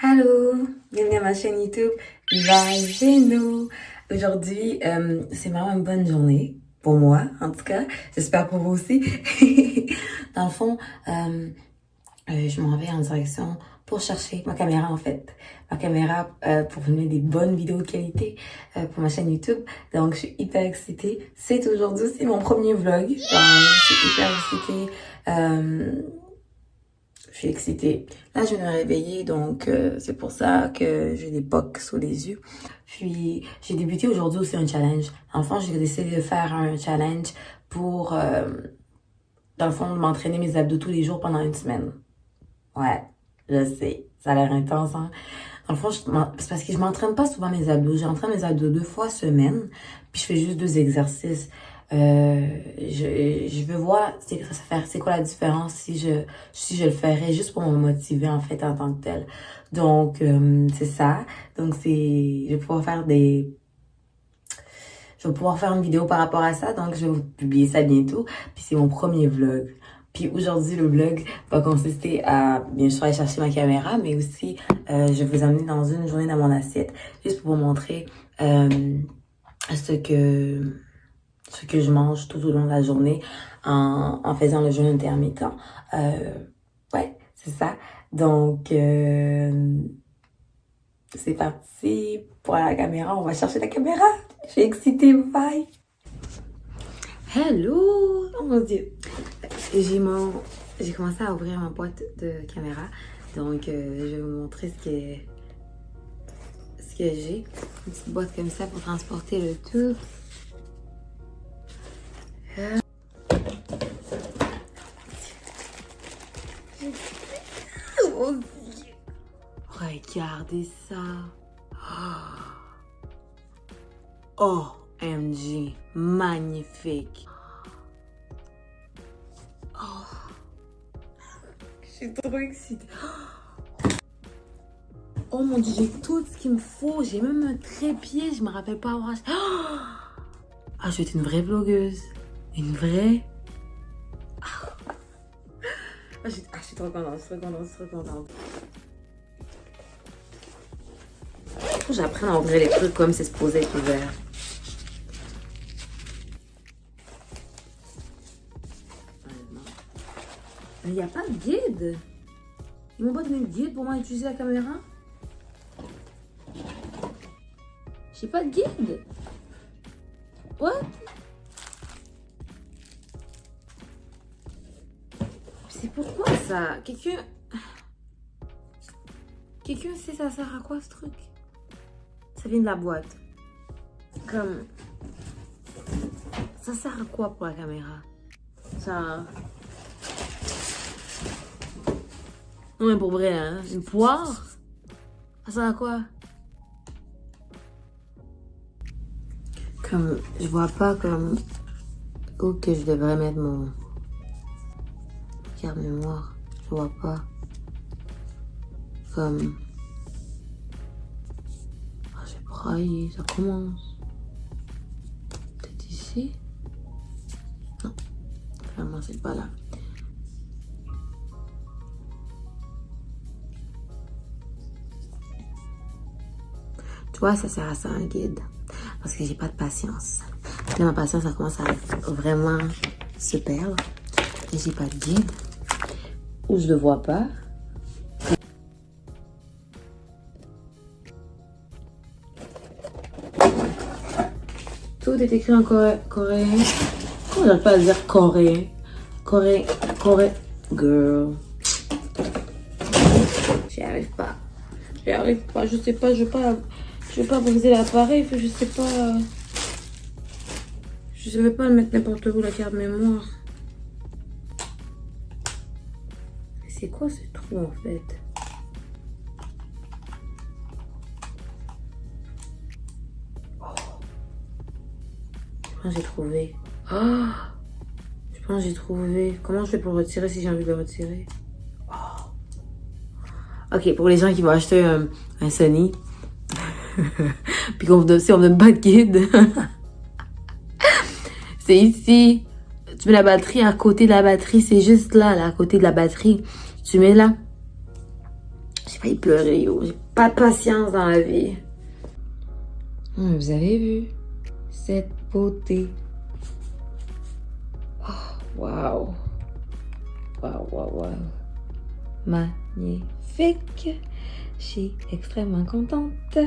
Allô, bienvenue à ma chaîne YouTube Vibe chez nous. Aujourd'hui, c'est vraiment une bonne journée pour moi, en tout cas. J'espère pour vous aussi. Dans le fond, je m'en vais en direction pour chercher ma caméra en fait. Ma caméra pour filmer des bonnes vidéos de qualité pour ma chaîne YouTube. Donc, je suis hyper excitée. C'est aujourd'hui aussi mon premier vlog. Donc, je suis hyper excitée. Je suis excitée. Là, je viens de me réveiller, donc c'est pour ça que j'ai des pocs sous les yeux. Puis, j'ai débuté aujourd'hui aussi un challenge. Enfin, j'ai décidé de faire un challenge pour, dans le fond, m'entraîner mes abdos tous les jours pendant une semaine. Ouais, je sais, ça a l'air intense, hein. Dans le fond, c'est parce que je m'entraîne pas souvent mes abdos. J'entraîne mes abdos 2 fois semaine, puis je fais juste 2 exercices. Je veux voir c'est quoi la différence si je le ferais juste pour me motiver en fait en tant que tel. Donc c'est ça. Donc je vais pouvoir faire une vidéo par rapport à ça. Donc je vais vous publier ça bientôt. Puis c'est mon premier vlog. Puis aujourd'hui, le vlog va consister à, bien sûr, aller chercher ma caméra, mais aussi, je vais vous amener dans une journée dans mon assiette, juste pour vous montrer ce que je mange tout au long de la journée en faisant le jeûne intermittent. Ouais, c'est ça. Donc, c'est parti pour la caméra. On va chercher la caméra. Je suis excitée, bye! Hello! Oh mon Dieu! J'ai commencé à ouvrir ma boîte de caméra. Donc, je vais vous montrer ce que j'ai. Une petite boîte comme ça pour transporter le tout. Oh, Dieu. Regardez ça. Oh, OMG, magnifique. Oh, je suis trop excitée. Oh mon Dieu, j'ai tout ce qu'il me faut. J'ai même un trépied, je me rappelle pas avoir. Ah, je vais être une vraie vlogueuse. Une vraie. Je suis trop contente, je suis trop contente. Faut que j'apprenne à ouvrir les trucs comme c'est supposé être ouvert. Mais il n'y a pas de guide. Ils m'ont pas donné de guide pour moi utiliser la caméra. J'ai pas de guide. What? C'est pourquoi ça? Quelqu'un sait ça sert à quoi ce truc? Ça vient de la boîte. Comme... Ça sert à quoi pour la caméra? Ça... Non mais pour vrai, hein? Une poire? Ça sert à quoi? Comme... Je vois pas comme... Où que je devrais mettre mon... carte mémoire. Je vois pas. Comme... Ah, j'ai braillé, ça commence. Peut-être ici? Non. Clairement, c'est pas là. Tu vois, ça sert à ça un guide. Parce que j'ai pas de patience. Là, ma patience, ça commence à vraiment se perdre. Et j'ai pas de guide. Ou je le vois pas. Tout est écrit en coréen. Comment j'arrive pas à dire coréen? Coréen. Girl. J'y arrive pas. Je sais pas, je vais pas briser l'appareil. Je sais pas. Je savais pas mettre n'importe où la carte mémoire. C'est quoi ce trou en fait? Je pense que j'ai trouvé. Oh, je pense que j'ai trouvé. Comment je fais pour le retirer si j'ai envie de le retirer? Oh. Ok, pour les gens qui vont acheter un Sony, puis si on me donne pas de guide, c'est ici. Tu mets la batterie à côté de la batterie, c'est juste là, à côté de la batterie. Tu mets là. J'ai failli pleurer, yo. J'ai pas de patience dans la vie. Vous avez vu cette beauté? Oh, wow. Wow, wow, wow. Magnifique. Je suis extrêmement contente.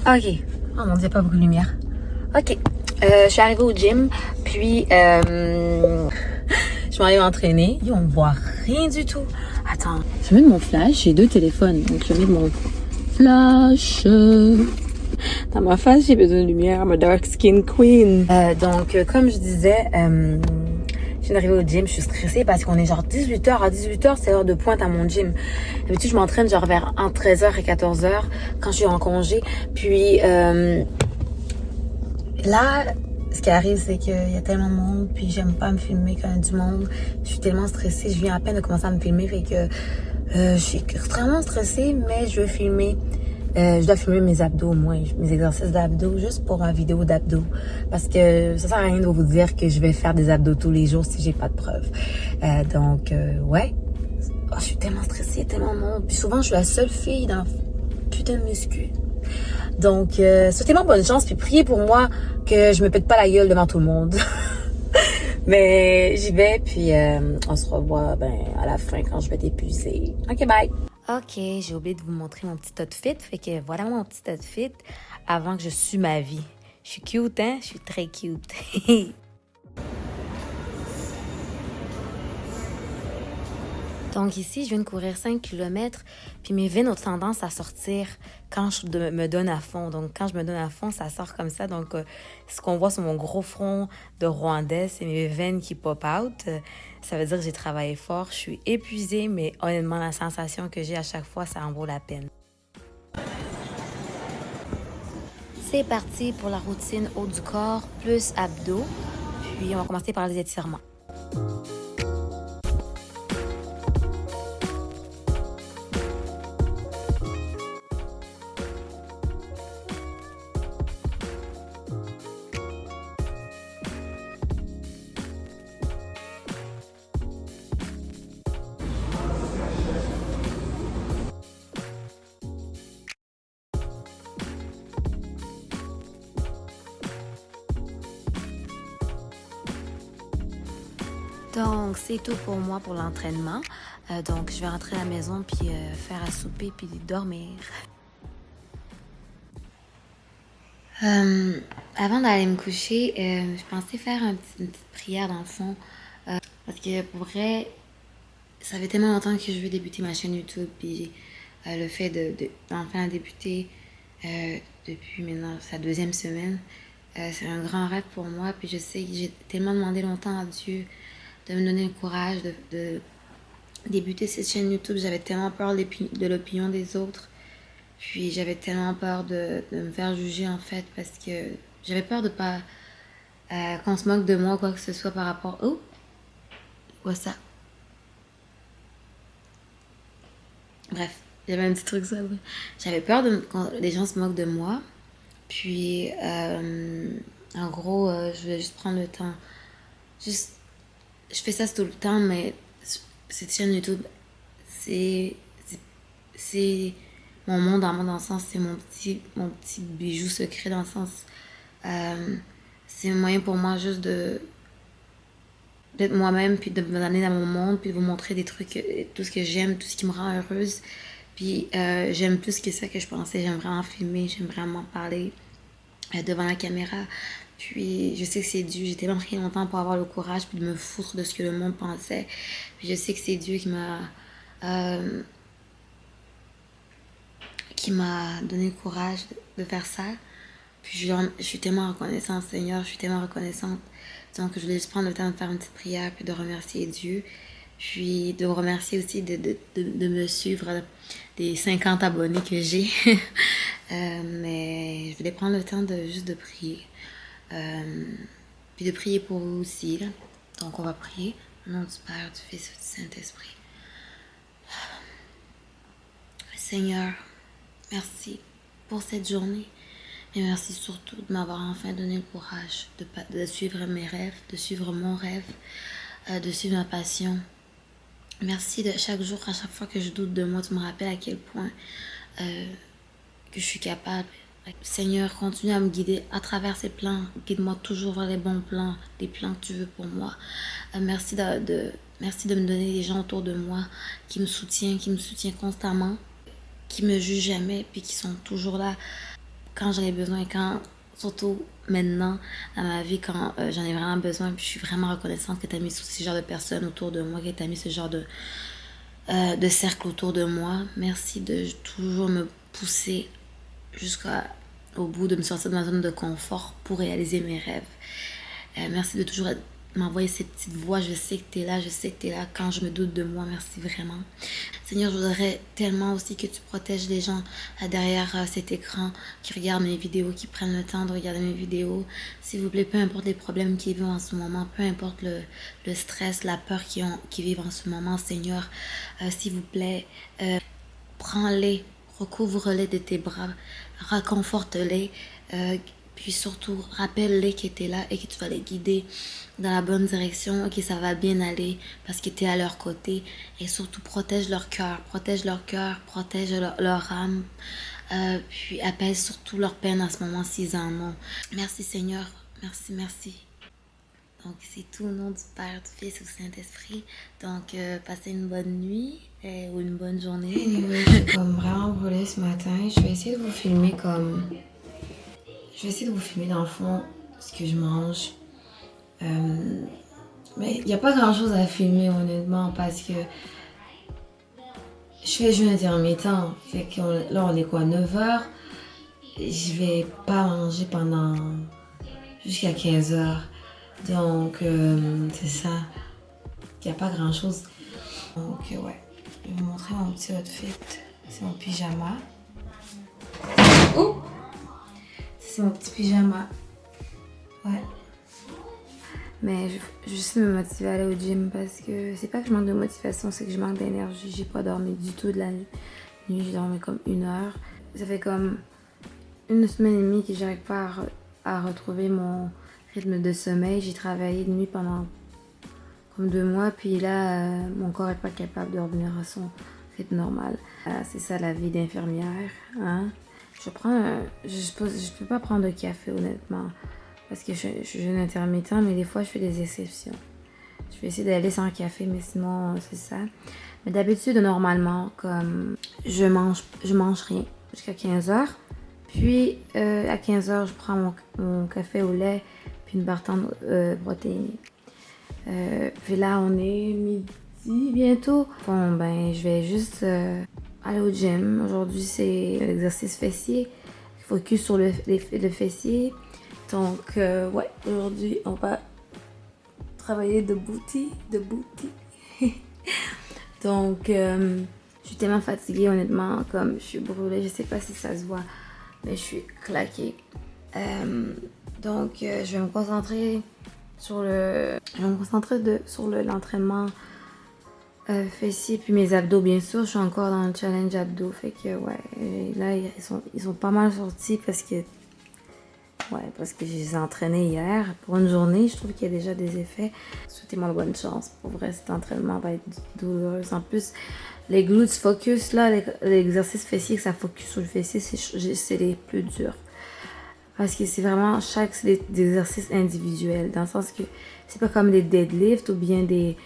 Ok. Oh mon dieu, pas beaucoup de lumière. Ok. Je suis arrivée au gym, puis je m'en allais m'entraîner. Yo, on voit rien du tout. Attends, je vais mettre mon flash. J'ai 2 téléphones, donc je vais mettre mon flash. Dans ma face, j'ai besoin de lumière. I'm a dark skin queen. Donc, comme je disais, je viens d'arriver au gym. Je suis stressée parce qu'on est genre 18h. À 18h, c'est l'heure de pointe à mon gym. D'habitude, je m'entraîne genre vers entre 13h et 14h quand je suis en congé. Puis, là, ce qui arrive, c'est qu'il y a tellement de monde, puis j'aime pas me filmer quand il y a du monde. Je suis tellement stressée, je viens à peine de commencer à me filmer, fait que je suis extrêmement stressée, mais je veux filmer. Je dois filmer mes abdos, moi, mes exercices d'abdos, juste pour une vidéo d'abdos. Parce que ça sert à rien de vous dire que je vais faire des abdos tous les jours si j'ai pas de preuves. Donc, ouais. Oh, je suis tellement stressée, tellement de monde. Puis souvent, je suis la seule fille dans putain de muscu. Donc, souhaitez-moi bonne chance, puis priez pour moi que je me pète pas la gueule devant tout le monde. Mais j'y vais, puis on se revoit à la fin quand je vais t'épuiser. Ok, bye! Ok, j'ai oublié de vous montrer mon petit outfit, fait que voilà mon petit outfit avant que je sue ma vie. Je suis cute, hein? Je suis très cute. Donc ici, je viens de courir 5 km, puis mes veines ont tendance à sortir quand je me donne à fond. Donc quand je me donne à fond, ça sort comme ça. Donc ce qu'on voit sur mon gros front de Rwandais, c'est mes veines qui pop out. Ça veut dire que j'ai travaillé fort, je suis épuisée, mais honnêtement, la sensation que j'ai à chaque fois, ça en vaut la peine. C'est parti pour la routine haut du corps plus abdos. Puis on va commencer par les étirements. Donc, c'est tout pour moi pour l'entraînement. Donc, je vais rentrer à la maison puis faire à souper puis dormir. Avant d'aller me coucher, je pensais faire une petite prière dans le fond. Parce que pour vrai, ça fait tellement longtemps que je veux débuter ma chaîne YouTube. Puis le fait d'enfin débuter depuis maintenant sa 2e semaine, c'est un grand rêve pour moi. Puis je sais que j'ai tellement demandé longtemps à Dieu de me donner le courage de débuter cette chaîne YouTube. J'avais tellement peur de l'opinion des autres. Puis j'avais tellement peur de me faire juger en fait parce que j'avais peur de pas qu'on se moque de moi ou quoi que ce soit par rapport... Oh! Quoi ça? Bref, j'avais un petit truc ça. Ouais. J'avais peur quand les gens se moquent de moi. Puis en gros, je vais juste prendre le temps. Juste je fais ça tout le temps, mais cette chaîne YouTube, c'est mon monde dans le sens, c'est mon petit bijou secret dans le sens, c'est un moyen pour moi juste d'être moi-même, puis de me donner dans mon monde, puis de vous montrer des trucs, tout ce que j'aime, tout ce qui me rend heureuse. Puis j'aime plus que ça que je pensais, j'aime vraiment filmer, j'aime vraiment parler devant la caméra. Puis je sais que c'est Dieu, j'ai tellement pris longtemps pour avoir le courage puis de me foutre de ce que le monde pensait. Puis je sais que c'est Dieu qui m'a donné le courage de faire ça. Puis je suis tellement reconnaissante, Seigneur, je suis tellement reconnaissante. Donc je voulais juste prendre le temps de faire une petite prière puis de remercier Dieu. Puis de vous remercier aussi de me suivre, des 50 abonnés que j'ai. Mais je voulais prendre le temps juste de prier. Puis de prier pour vous aussi. Là. Donc on va prier au nom du Père, du Fils et du Saint-Esprit. Seigneur, merci pour cette journée. Et merci surtout de m'avoir enfin donné le courage de suivre mes rêves, de suivre mon rêve, de suivre ma passion. Merci de chaque jour, à chaque fois que je doute de moi, tu me rappelles à quel point que je suis capable. Seigneur, continue à me guider à travers ces plans. Guide-moi toujours vers les bons plans, les plans que tu veux pour moi. Merci de me donner des gens autour de moi qui me soutiennent constamment, qui me jugent jamais, puis qui sont toujours là quand j'en ai besoin, surtout maintenant dans ma vie, quand j'en ai vraiment besoin. Puis je suis vraiment reconnaissante que tu as mis ce genre de personnes autour de moi, que tu as mis ce genre de cercle autour de moi. Merci de toujours me pousser jusqu'au bout, de me sortir de ma zone de confort pour réaliser mes rêves. Merci de toujours m'envoyer ces petites voix. Je sais que tu es là, je sais que tu es là quand je me doute de moi. Merci vraiment. Seigneur, je voudrais tellement aussi que tu protèges les gens derrière cet écran qui regardent mes vidéos, qui prennent le temps de regarder mes vidéos. S'il vous plaît, peu importe les problèmes qu'ils vivent en ce moment, peu importe le stress, la peur qu'ils vivent en ce moment, Seigneur, s'il vous plaît, prends-les, recouvre-les de tes bras, réconforte-les, puis surtout rappelle-les que tu es là et que tu vas les guider dans la bonne direction et que ça va bien aller parce que tu es à leur côté. Et surtout protège leur cœur, protège leur âme, puis apaise surtout leur peine à ce moment s'ils en ont. Merci Seigneur, merci, merci. Donc c'est tout au nom du Père, du Fils et du Saint-Esprit. Donc passez une bonne nuit ou une bonne journée. Anyway, je suis comme vraiment brûlée ce matin. Je vais essayer de vous filmer comme... Je vais essayer de vous filmer dans le fond ce que je mange. Mais il n'y a pas grand chose à filmer honnêtement parce que je fais jeûne intermittent. Fait que là on est quoi, 9h. Je vais pas manger pendant jusqu'à 15h. Donc c'est ça. Il n'y a pas grand chose. Donc ouais. Je vais vous montrer mon petit outfit. C'est mon pyjama. Oh! C'est mon petit pyjama. Ouais. Mais je sais me motiver à aller au gym parce que c'est pas que je manque de motivation, c'est que je manque d'énergie. J'ai pas dormi du tout de la nuit. J'ai dormi comme 1 heure. Ça fait comme 1 semaine et demie que j'arrive pas à retrouver mon rythme de sommeil. J'ai travaillé de nuit pendant comme 2 mois, puis là, mon corps est pas capable de revenir à son rythme normal. C'est ça la vie d'infirmière, hein. Je peux pas prendre de café honnêtement. Parce que je suis jeune intermittent, mais des fois, je fais des exceptions. Je vais essayer d'aller sans café, mais sinon, c'est ça. Mais d'habitude, normalement, comme je mange rien jusqu'à 15h. Puis, à 15h, je prends mon café au lait, puis une barre protéinée. Puis là, on est midi bientôt. Bon, ben, je vais juste aller au gym. Aujourd'hui, c'est l'exercice fessier. Focus sur le fessier. Donc, ouais, aujourd'hui, on va travailler de booty. Donc, je suis tellement fatiguée, honnêtement, comme je suis brûlée. Je sais pas si ça se voit, mais je suis claquée. Donc, je vais me concentrer sur l'entraînement fessier puis mes abdos, bien sûr. Je suis encore dans le challenge abdos, fait que, ouais, là, ils sont pas mal sortis parce que je les ai entraînés hier pour une journée. Je trouve qu'il y a déjà des effets. Souhaitez-moi bonne chance. Pour vrai, cet entraînement va être douloureux. En plus, les glutes focus, là, l'exercice fessier, que ça focus sur le fessier, c'est les plus durs. Parce que c'est vraiment c'est des exercices individuels. Dans le sens que c'est pas comme des deadlifts ou bien des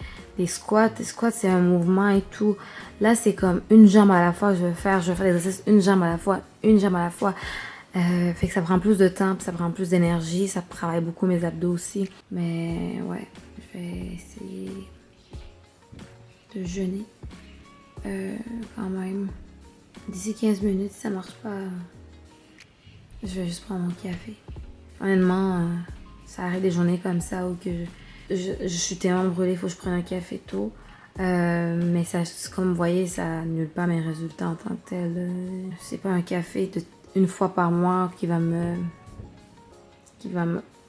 squats. Les squats, c'est un mouvement et tout. Là, c'est comme une jambe à la fois. Je vais faire l'exercice une jambe à la fois. Fait que ça prend plus de temps, puis ça prend plus d'énergie, ça travaille beaucoup mes abdos aussi. Mais ouais, je vais essayer de jeûner quand même. D'ici 15 minutes, si ça marche pas, je vais juste prendre mon café. Honnêtement, ça arrive des journées comme ça où que je suis tellement brûlée, il faut que je prenne un café tôt. Mais ça, comme vous voyez, ça annule pas mes résultats en tant que tel. C'est pas un café une fois par mois qui va me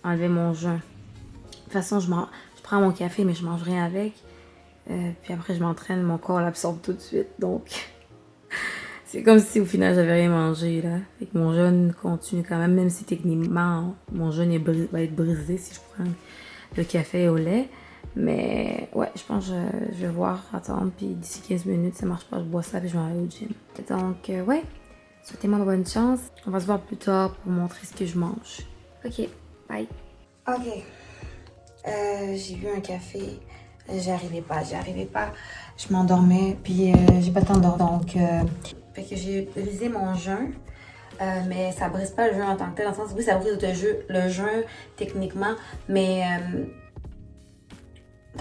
enlever mon jeûne. De toute façon, je prends mon café, mais je mange rien avec. Puis après, je m'entraîne, mon corps l'absorbe tout de suite. Donc, c'est comme si au final, j'avais rien mangé, là. Fait que mon jeûne continue quand même si techniquement, mon jeûne va être brisé si je prends le café au lait. Mais ouais, je pense que je vais voir, attendre, puis d'ici 15 minutes, ça marche pas, je bois ça, puis je vais aller au gym. Donc, ouais, souhaitez-moi bonne chance. On va se voir plus tard pour montrer ce que je mange. Ok, bye. Ok, j'ai bu un café, j'y arrivais pas. Je m'endormais, puis j'ai pas le temps de dormir, donc fait que j'ai brisé mon jeûne. Mais ça brise pas le jeûne en tant que tel, dans le sens oui, ça brise le jeûne techniquement, mais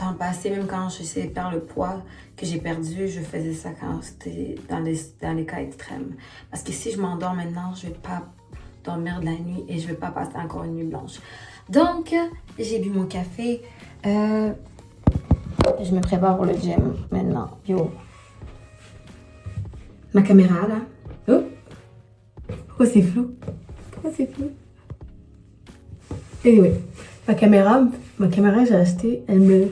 dans le passé, même quand j'essayais de perdre le poids que j'ai perdu, je faisais ça quand c'était dans les cas extrêmes. Parce que si je m'endors maintenant, je vais pas dormir de la nuit et je vais pas passer encore une nuit blanche. Donc, j'ai bu mon café. Je me prépare pour le gym maintenant. Yo. Ma caméra là. Oh. Pourquoi c'est flou? Anyway, ma caméra, j'ai acheté, elle me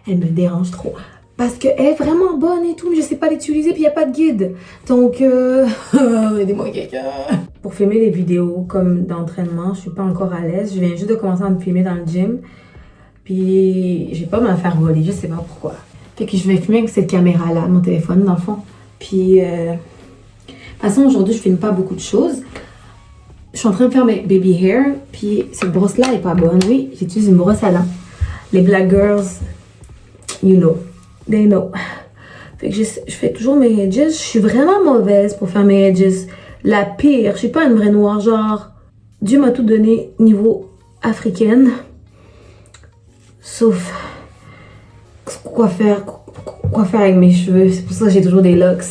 dérange trop. Parce qu'elle est vraiment bonne et tout, mais je sais pas l'utiliser, puis il n'y a pas de guide. Donc, aidez-moi quelqu'un. Pour filmer des vidéos comme d'entraînement, je suis pas encore à l'aise. Je viens juste de commencer à me filmer dans le gym. Puis, je vais pas me la faire voler, je sais pas pourquoi. Fait que je vais filmer avec cette caméra-là, mon téléphone, dans le fond. Puis, de toute façon, aujourd'hui, je filme pas beaucoup de choses. Je suis en train de faire mes baby hair, puis cette brosse-là est pas bonne. Oui, j'utilise une brosse à dents. Les black girls, you know, they know. Fait que je fais toujours mes edges. Je suis vraiment mauvaise pour faire mes edges. La pire, je suis pas une vraie noire, genre, Dieu m'a tout donné niveau africaine. Sauf quoi faire avec mes cheveux. C'est pour ça que j'ai toujours des locks.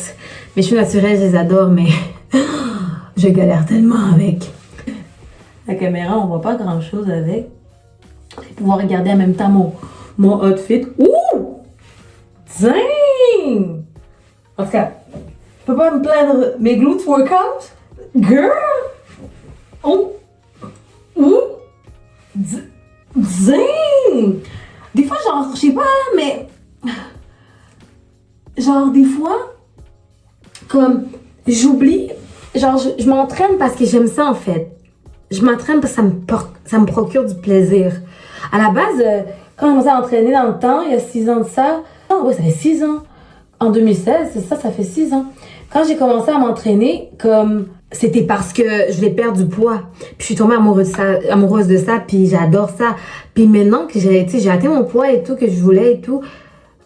Mes cheveux naturels, je les adore, mais je galère tellement avec. La caméra, on voit pas grand chose avec. Je vais pouvoir regarder en même temps mon outfit. Ouh! Dang! En tout cas, je peux pas me plaindre. Mes glutes workout? Girl! Oh! Ouh! Dang! Des fois, genre, je sais pas, mais... Genre, des fois, comme, j'oublie... Genre, je m'entraîne parce que j'aime ça, en fait. Je m'entraîne parce que ça me procure du plaisir. À la base, quand j'ai commencé à entraîner dans le temps, il y a 6 ans de ça... Oh, ouais, ça fait 6 ans. En 2016, c'est ça, ça fait 6 ans. Quand j'ai commencé à m'entraîner, comme... C'était parce que je voulais perdre du poids. Puis je suis tombée amoureuse de ça, puis j'adore ça. Puis maintenant que j'ai atteint mon poids et tout, que je voulais et tout,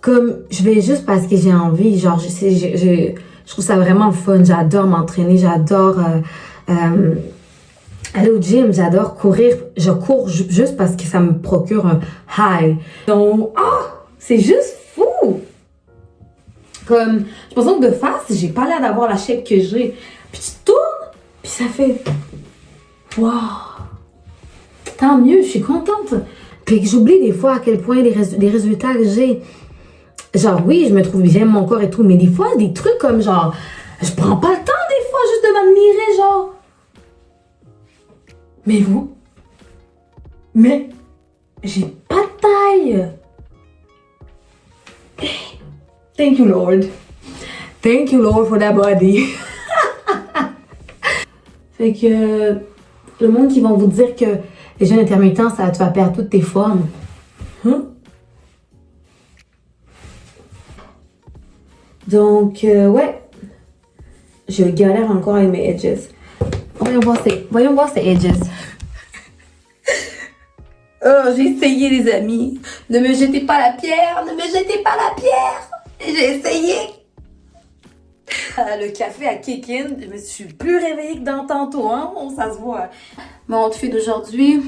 comme je vais juste parce que j'ai envie. Genre, je trouve ça vraiment fun. J'adore m'entraîner, j'adore aller au gym, j'adore courir. Je cours juste parce que ça me procure un high. Donc, c'est juste fou! Comme, je pense que de face, j'ai pas l'air d'avoir la shape que j'ai. Puis tu tournes, puis ça fait... Waouh! Tant mieux, je suis contente. Puis que j'oublie des fois à quel point les résultats que j'ai... Genre, oui, je me trouve bien, mon corps et tout, mais des fois, des trucs comme genre... Je prends pas le temps des fois juste de m'admirer, genre... Mais vous? Mais... J'ai pas de taille! Thank you, Lord. Thank you, Lord, for that body. Fait que le monde qui vont vous dire que les jeûnes intermittents, tu vas perdre toutes tes formes. Donc, ouais. Je galère encore avec mes edges. Voyons voir ces edges. Oh, j'ai essayé, les amis. Ne me jetez pas la pierre. J'ai essayé. Le café à kick in, je me suis plus réveillée que dans tantôt, hein? Ça se voit. Mon outfit d'aujourd'hui,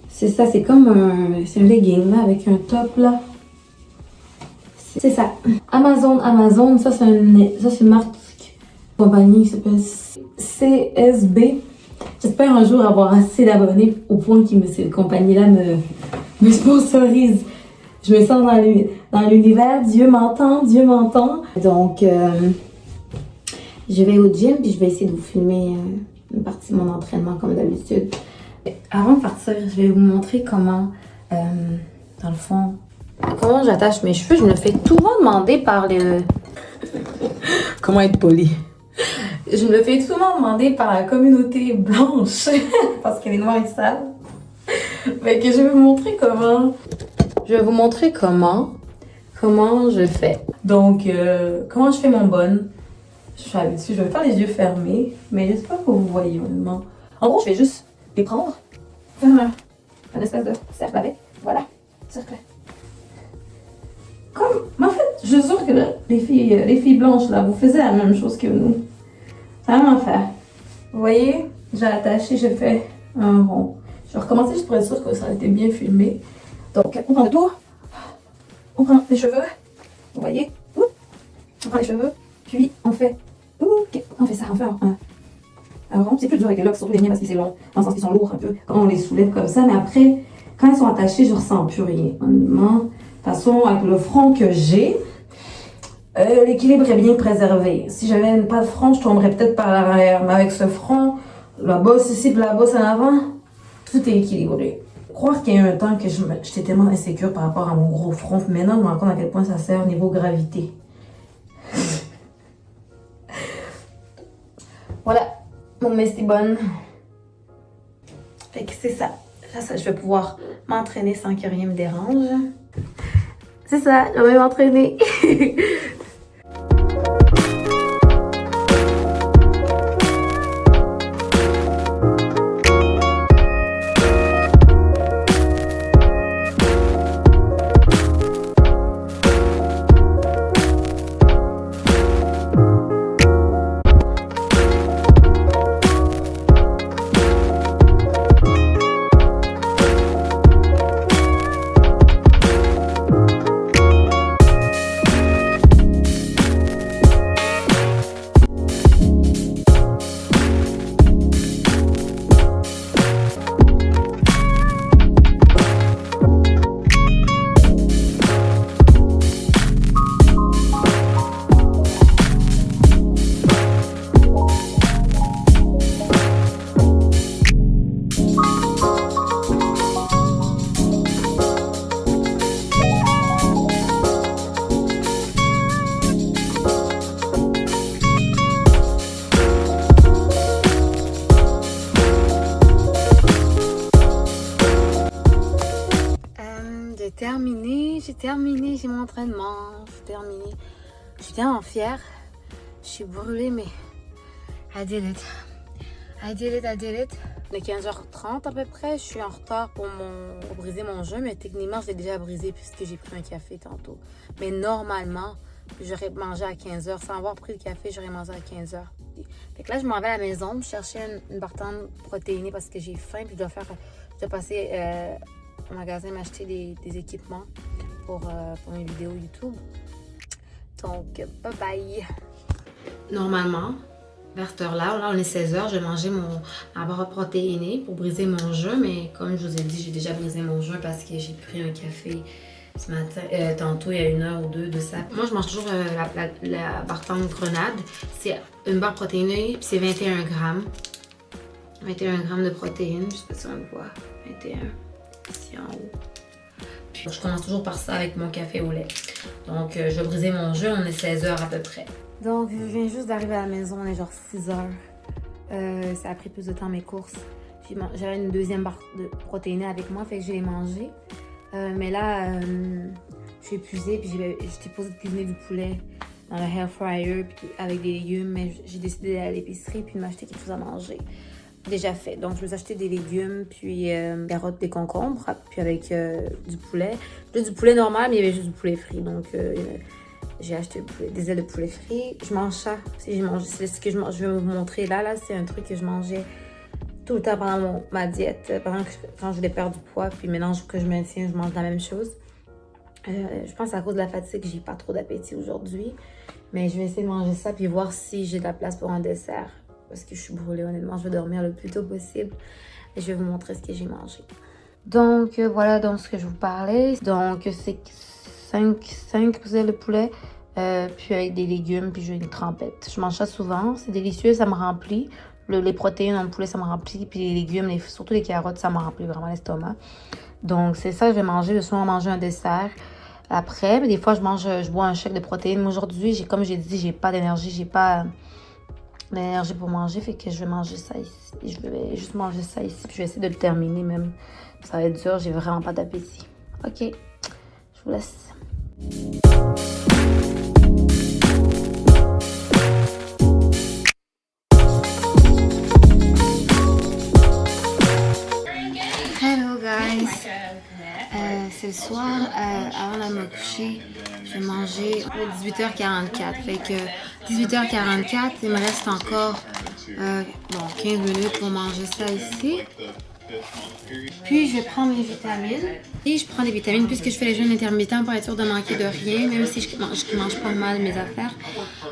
c'est ça, c'est comme c'est un legging là, avec un top là. C'est ça. Amazon, ça c'est une marque compagnie qui s'appelle CSB. J'espère un jour avoir assez d'abonnés au point que cette compagnie-là me sponsorise. Je me sens dans l'univers, Dieu m'entend. Donc, je vais au gym puis je vais essayer de vous filmer une partie de mon entraînement comme d'habitude. Avant de partir, je vais vous montrer comment, dans le fond, comment j'attache mes cheveux. Je me fais souvent demander par les... Comment être poli? Je me le fais souvent demander par la communauté blanche parce qu'elle est noire et sale. Fait que je vais vous montrer comment. Je vais vous montrer comment je fais. Donc, comment je fais mon bun. Je suis habituée, je vais faire les yeux fermés, mais j'espère que vous voyez vraiment. En gros, je vais juste les prendre, faire un espèce de cercle avec. Voilà, cercle. En fait, je suis sûre que les filles blanches, là, vous faisiez la même chose que nous. C'est la même affaire. Vous voyez, j'ai attaché, j'ai fait un rond. Je vais recommencer juste pour être sûre que ça a été bien filmé. Donc, on prend le tour, on prend les cheveux, vous voyez, on prend les cheveux, puis on fait, on fait ça, on fait un rond. C'est plus dur avec les locks, surtout les miens parce que c'est long, dans le sens qu'ils sont lourds un peu, quand on les soulève comme ça, mais après, quand ils sont attachés, je ressens plus rien, honnêtement. De toute façon, avec le front que j'ai, l'équilibre est bien préservé. Si j'avais pas de front, je tomberais peut-être par l'arrière. Mais avec ce front, la bosse ici et la bosse en avant, tout est équilibré. Croire qu'il y a eu un temps que j'étais tellement insécure par rapport à mon gros front. Maintenant, je me rends compte à quel point ça sert au niveau gravité. Voilà, mon Messi bonne. Fait que c'est ça. Ça, je vais pouvoir m'entraîner sans que rien me dérange. C'est ça, je vais m'entraîner. J'ai terminé, j'ai mon entraînement, j'ai terminé. Je suis tellement fière. Je suis brûlée, mais I did it. I did it. Il est 15h30 à peu près. Je suis en retard pour briser mon jeu, mais techniquement, je l'ai déjà brisé puisque j'ai pris un café tantôt. Mais normalement, j'aurais mangé à 15h. Sans avoir pris le café, j'aurais mangé à 15h. Fait que là, je m'en vais à la maison, je cherchais une bartende protéinée parce que j'ai faim, puis je dois passer au magasin m'acheter des équipements pour mes vidéos YouTube. Donc, bye bye! Normalement, vers cette heure-là, là on est 16h, je vais manger ma barre protéinée pour briser mon jeûne, mais comme je vous ai dit, j'ai déjà brisé mon jeûne parce que j'ai pris un café ce matin, tantôt il y a 1 heure ou 2 de ça. Moi je mange toujours la bartende grenade, c'est une barre protéinée, puis c'est 21 grammes. 21 grammes de protéines, je sais pas si on le voit, 21, ici en haut. Puis je commence toujours par ça avec mon café au lait. Donc je vais briser mon jeûne, on est 16h à peu près. Donc je viens juste d'arriver à la maison, on est genre 6h. Ça a pris plus de temps mes courses. J'avais une deuxième barre de protéinée avec moi, fait que je l'ai mangée. Mais là, je suis épuisée, puis j'étais posée de cuisiner du poulet dans le air fryer puis avec des légumes, mais j'ai décidé d'aller à l'épicerie puis de m'acheter quelque chose à manger. Déjà fait. Donc, je me suis acheté des légumes, puis carottes, des concombres, puis avec du poulet. Juste du poulet normal, mais il y avait juste du poulet frit. Donc, j'ai acheté des ailes de poulet frit. Je mange ça. C'est ce que je vais vous montrer là. Là, c'est un truc que je mangeais tout le temps pendant ma diète, quand je voulais perdre du poids. Puis maintenant que je maintiens, je mange la même chose. Je pense à cause de la fatigue, j'ai pas trop d'appétit aujourd'hui. Mais je vais essayer de manger ça, puis voir si j'ai de la place pour un dessert. Parce que je suis brûlée, honnêtement. Je vais dormir le plus tôt possible. Et je vais vous montrer ce que j'ai mangé. Donc, voilà donc ce que je vous parlais. Donc, c'est 5 ailes de poulet. Puis avec des légumes, puis j'ai une trempette. Je mange ça souvent. C'est délicieux, ça me remplit. Les protéines dans le poulet, ça me remplit. Puis les légumes, surtout les carottes, ça me remplit vraiment l'estomac. Donc, c'est ça que je vais manger. Je vais souvent manger un dessert. Après, mais des fois, je bois un shake de protéines. Mais aujourd'hui, comme j'ai dit, j'ai pas d'énergie. de l'énergie pour manger, fait que je vais manger ça ici. Je vais juste manger ça ici, puis je vais essayer de le terminer même. Ça va être dur, j'ai vraiment pas d'appétit. Ok, je vous laisse. Hello guys! C'est le soir, avant d'aller me coucher, je vais manger à 18h44. Fait que 18h44, il me reste encore 15 minutes pour manger ça ici. Puis je vais prendre les vitamines. Et je prends des vitamines puisque je fais les jeûnes intermittents pour être sûre de manquer de rien, même si je mange pas mal mes affaires.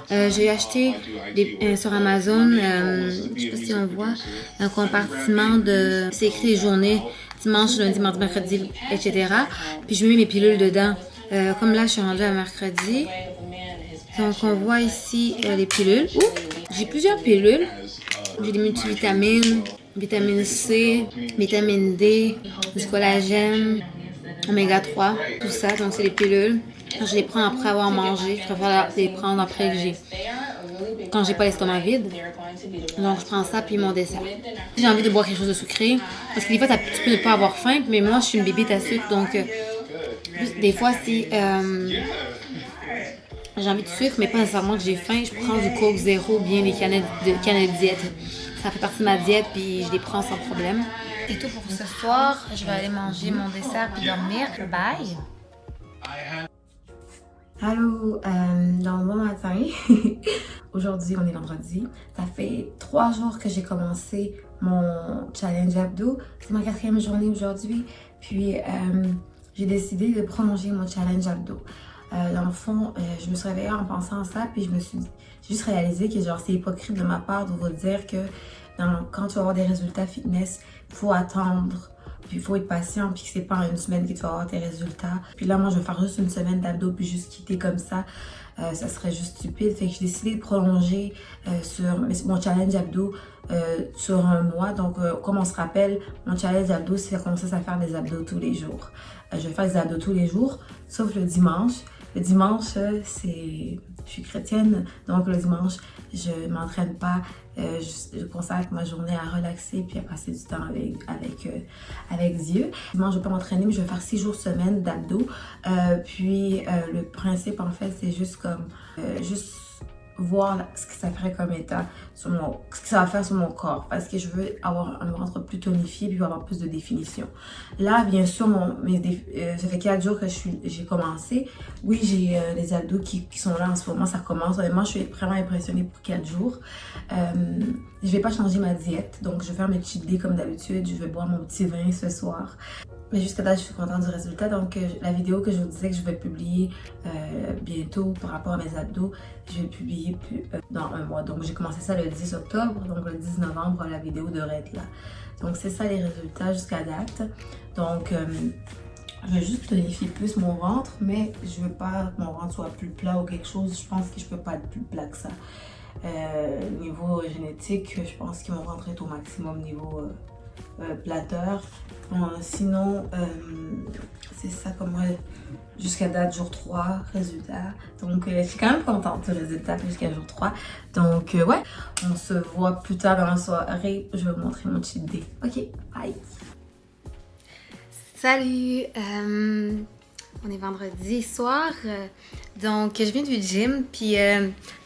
J'ai acheté sur Amazon, je sais pas si on voit, un compartiment de... C'est écrit les journées, dimanche, lundi, mardi, mercredi, etc. Puis je mets mes pilules dedans. Comme là, je suis rendue à mercredi. Donc on voit ici les pilules. J'ai plusieurs pilules. J'ai des multivitamines, vitamine C, vitamine D, du collagène, oméga 3, tout ça. Donc c'est les pilules. Je les prends après avoir mangé. Je préfère les prendre après que quand j'ai pas l'estomac vide. Donc je prends ça puis mon dessert. J'ai envie de boire quelque chose de sucré. Parce que des fois tu peux ne pas avoir faim, mais moi je suis une bébite à sucre. Donc des fois si j'ai envie de sucre, mais pas nécessairement que j'ai faim, je prends du Coke Zéro, bien les canettes diète. Ça fait partie de ma diète, puis je les prends sans problème. C'est tout pour ce soir. Je vais aller manger mon dessert puis dormir. Bye! Allô, bon matin. Aujourd'hui, on est vendredi. Ça fait 3 jours que j'ai commencé mon challenge abdos. C'est ma 4e journée aujourd'hui. Puis, j'ai décidé de prolonger mon challenge abdos. Dans le fond, je me suis réveillée en pensant à ça, puis j'ai juste réalisé que genre c'est hypocrite de ma part de vous dire que quand tu vas avoir des résultats fitness, il faut attendre, puis il faut être patient, puis que c'est pas en une semaine que tu vas avoir tes résultats. Puis là, moi, je vais faire juste une semaine d'abdos, puis juste quitter comme ça. Ça serait juste stupide. Fait que j'ai décidé de prolonger sur mon challenge abdos sur 1 mois. Donc, comme on se rappelle, mon challenge abdos, c'est commencer à faire des abdos tous les jours. Je vais faire des abdos tous les jours, sauf le dimanche. Le dimanche, je suis chrétienne, donc le dimanche, je m'entraîne pas. Je consacre ma journée à relaxer puis à passer du temps avec Dieu. Dimanche, je vais pas m'entraîner, mais je vais faire 6 jours semaine d'abdos. Puis le principe, en fait, c'est juste comme juste voir ce que ça ferait comme état ce que ça va faire sur mon corps, parce que je veux avoir un ventre plus tonifié puis avoir plus de définition. Là, bien sûr, ça fait 4 jours que j'ai commencé. Oui, j'ai les abdos qui sont là en ce moment, ça recommence. Honnêtement, je suis vraiment impressionnée pour 4 jours. Je vais pas changer ma diète, donc je vais faire mes cheat days comme d'habitude. Je vais boire mon petit vin ce soir. Mais jusqu'à là, je suis contente du résultat. Donc, la vidéo que je vous disais que je vais publier bientôt par rapport à mes abdos, je vais le publier dans 1 mois. Donc, j'ai commencé ça le 10 octobre. Donc, le 10 novembre, la vidéo devrait être là. Donc, c'est ça les résultats jusqu'à date. Donc, je vais juste tonifier plus mon ventre, mais je veux pas que mon ventre soit plus plat ou quelque chose. Je pense que je peux pas être plus plat que ça. Niveau génétique, je pense que mon ventre est au maximum niveau plateur. Sinon, c'est ça comme moi jusqu'à date, jour 3, résultat. Donc, je suis quand même contente du résultat jusqu'à jour 3. Donc, ouais, on se voit plus tard dans la soirée. Je vais vous montrer mon cheat day. Ok, bye! Salut! On est vendredi soir, donc je viens du gym, puis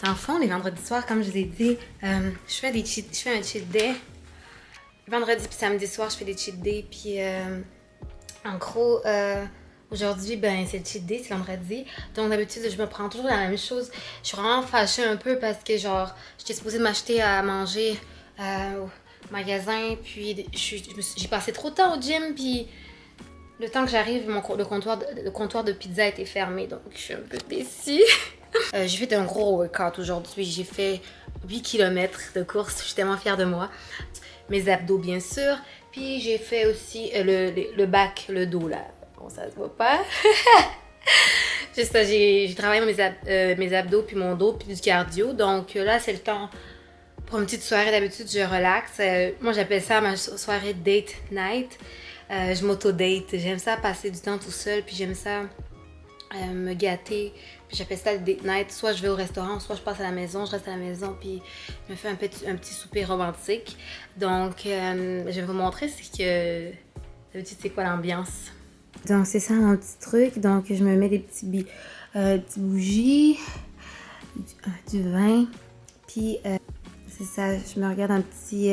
dans le fond, les vendredis soirs, comme je vous ai dit, je fais un cheat day. Vendredi puis samedi soir, je fais des cheat days, puis en gros, aujourd'hui, ben c'est le cheat day, c'est vendredi. Donc d'habitude, je me prends toujours la même chose. Je suis vraiment fâchée un peu parce que genre, j'étais supposée m'acheter à manger au magasin, puis j'ai passé trop de temps au gym, puis le temps que j'arrive, le comptoir de pizza était fermé, donc je suis un peu déçue. J'ai fait un gros workout aujourd'hui. J'ai fait 8 km de course. Je suis tellement fière de moi. Mes abdos, bien sûr. Puis j'ai fait aussi le back, le dos, là. Bon, ça se voit pas. Juste ça, j'ai travaillé mes abdos, puis mon dos, puis du cardio. Donc là, c'est le temps pour une petite soirée. D'habitude, je relaxe. Moi, j'appelle ça ma soirée date night. Je m'auto-date. J'aime ça passer du temps tout seul, puis j'aime ça me gâter. Puis j'appelle ça le date night. Soit je vais au restaurant, soit je passe à la maison, je reste à la maison, puis je me fais un petit souper romantique. Donc, je vais vous montrer d'habitude, c'est quoi l'ambiance. Donc, c'est ça mon petit truc. Donc, je me mets des petites bougies, du vin, puis c'est ça, je me regarde un petit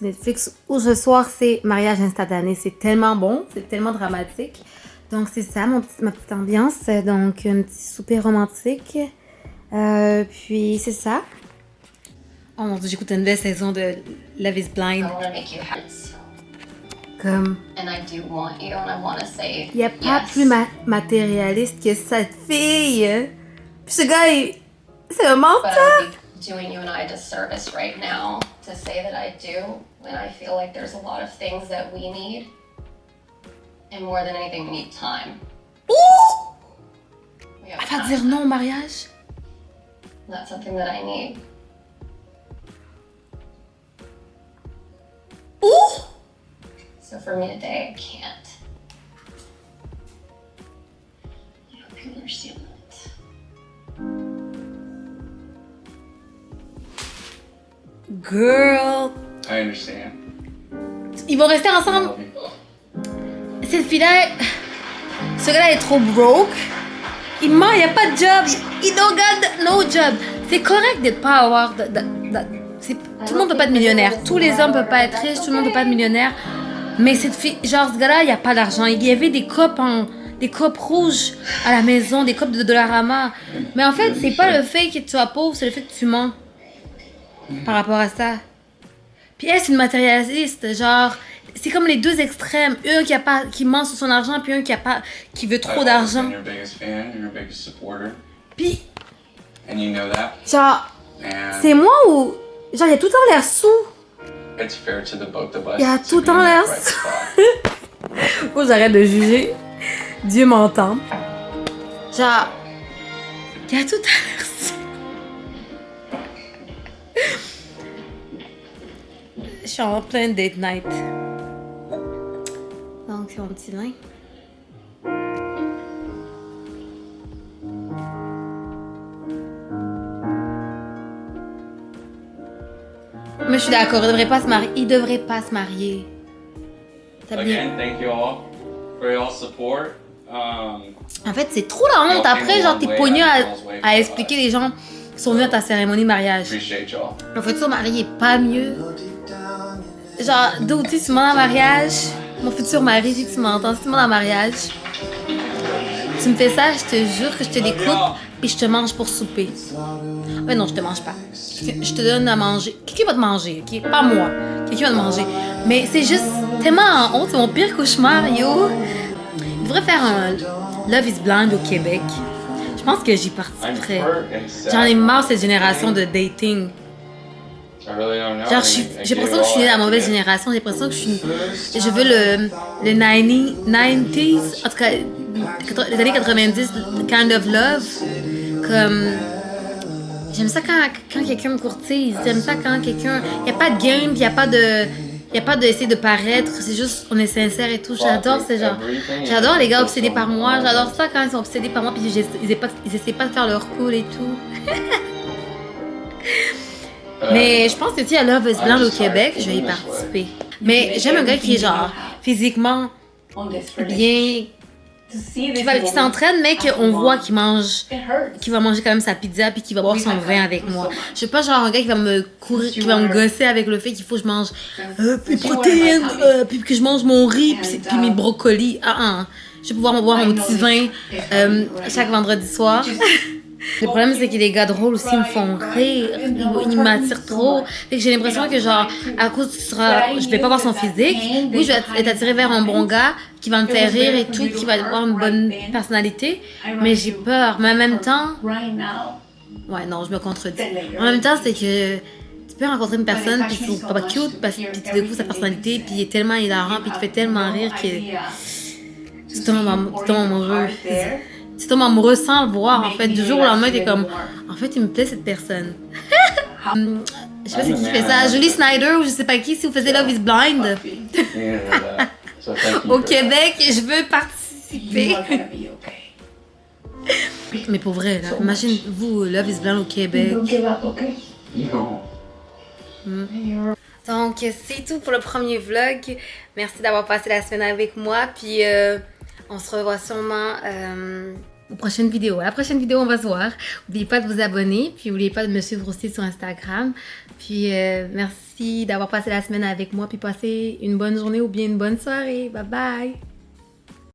Netflix où ce soir, c'est mariage instantané. C'est tellement bon, c'est tellement dramatique. Donc, c'est ça, ma petite ambiance. Donc, un petit souper romantique. Puis, c'est ça. Oh mon Dieu, j'écoute une belle saison de Love is Blind. Comme... Il n'y a pas plus matérialiste que cette fille. Puis ce gars, c'est un menteur. Doing you and I a disservice right now to say that I do when I feel like there's a lot of things that we need. And more than anything, we need time. Ouh! Elle va dire non au mariage? That's something that I need. Ouh! So for me today, I can't. I hope you understand that. Girl! I understand. Ils vont rester ensemble? Cette fille-là, ce gars-là est trop broke. Il ment, il n'y a pas de job. Il don't got no job. C'est correct d'être pas avoir... tout le monde peut pas être millionnaire. Tous les hommes peuvent pas être riches. Tout le monde peut pas être millionnaire. Mais cette fille, genre ce gars-là, il n'y a pas d'argent. Il y avait des copes rouges à la maison, des copes de Dollarama. Mais en fait, c'est pas le fait que tu sois pauvre, c'est le fait que tu mens. Par rapport à ça. Puis elle, c'est une matérialiste. Genre... C'est comme les deux extrêmes. Un qui ment sur son argent, puis un qui veut trop d'argent. Puis, genre, c'est moi ou... Genre, il y a tout le temps l'air sous. Il y a tout le temps l'air sous. Faut que j'arrête de juger. Dieu m'entend. Genre, il y a tout le temps l'air sous. Je suis en plein date night. Donc, c'est mon petit vin. Mais je suis d'accord, il devrait pas se marier. Il devrait pas se marier. Again, thank you all for your support. En fait, c'est trop la honte. Après, genre, t'es pogné à expliquer les gens qui sont venus à ta cérémonie de mariage. En fait, se marier est pas mieux. Genre, d'où tu demandes en mariage. Mon futur mari, si tu m'entends, si tu demandes en mariage, tu me fais ça, je te jure que je te découpe et je te mange pour souper. Ouais, non, je te mange pas. Je te donne à manger. Quelqu'un va te manger, ok? Pas moi. Quelqu'un va te manger. Mais c'est juste tellement en honte, c'est mon pire cauchemar, yo. Il devrait faire un Love is Blind au Québec. Je pense que j'y participerais. J'en ai marre de cette génération de dating. Genre, j'ai l'impression que je suis née dans la mauvaise génération. J'ai l'impression que je veux le 90s, en tout cas, les années 90, kind of love. Comme, j'aime ça quand quelqu'un me courtise. J'aime ça quand quelqu'un... Il n'y a pas de game, il n'y a pas d'essayer de paraître. C'est juste, on est sincère et tout. J'adore ces gens. J'adore les gars obsédés par moi. J'adore ça quand ils sont obsédés par moi puis ils essaient pas de faire leur cool et tout. Mais je pense que si à Love is Blind au Québec, je vais y participer. Mais j'aime un gars qui est genre physiquement bien, qui s'entraîne, mais qu'on voit qu'il va manger quand même sa pizza puis qu'il va boire son vin avec moi. Je suis pas genre un gars qui va me courir, qui va me gosser avec le fait qu'il faut que je mange plus de protéines, puis que je mange mon riz puis mes brocolis. Je vais pouvoir boire mon petit vin chaque vendredi soir. Le problème, c'est que les gars drôles aussi me font rire. Ils m'attirent trop. Fait que j'ai l'impression que, genre, à cause je vais pas voir son physique. Oui, je vais être attirée vers un bon gars qui va me faire rire et tout, qui va avoir une bonne personnalité. Mais j'ai peur. Mais en même temps. Ouais, non, je me contredis. En même temps, c'est que tu peux rencontrer une personne puis tu trouves pas cute, puis tu découvres sa personnalité, puis il est tellement hilarant, puis il te fait tellement rire que tu tombes amoureux. Tu tombes amoureux sans le voir, en fait. Du jour au lendemain, t'es comme, en fait, il me plaît cette personne. Je sais pas c'est qui fait ça. Julie Snyder ou je sais pas qui, si vous faisiez Love is Blind. Au Québec, je veux participer. Mais pour vrai, là, imagine-vous, Love is Blind au Québec. Don't give up, okay? No. Donc, c'est tout pour le premier vlog. Merci d'avoir passé la semaine avec moi. Puis, on se revoit sûrement aux prochaines vidéos. À la prochaine vidéo, on va se voir. N'oubliez pas de vous abonner. Puis, n'oubliez pas de me suivre aussi sur Instagram. Puis, merci d'avoir passé la semaine avec moi. Puis, passez une bonne journée ou bien une bonne soirée. Bye bye!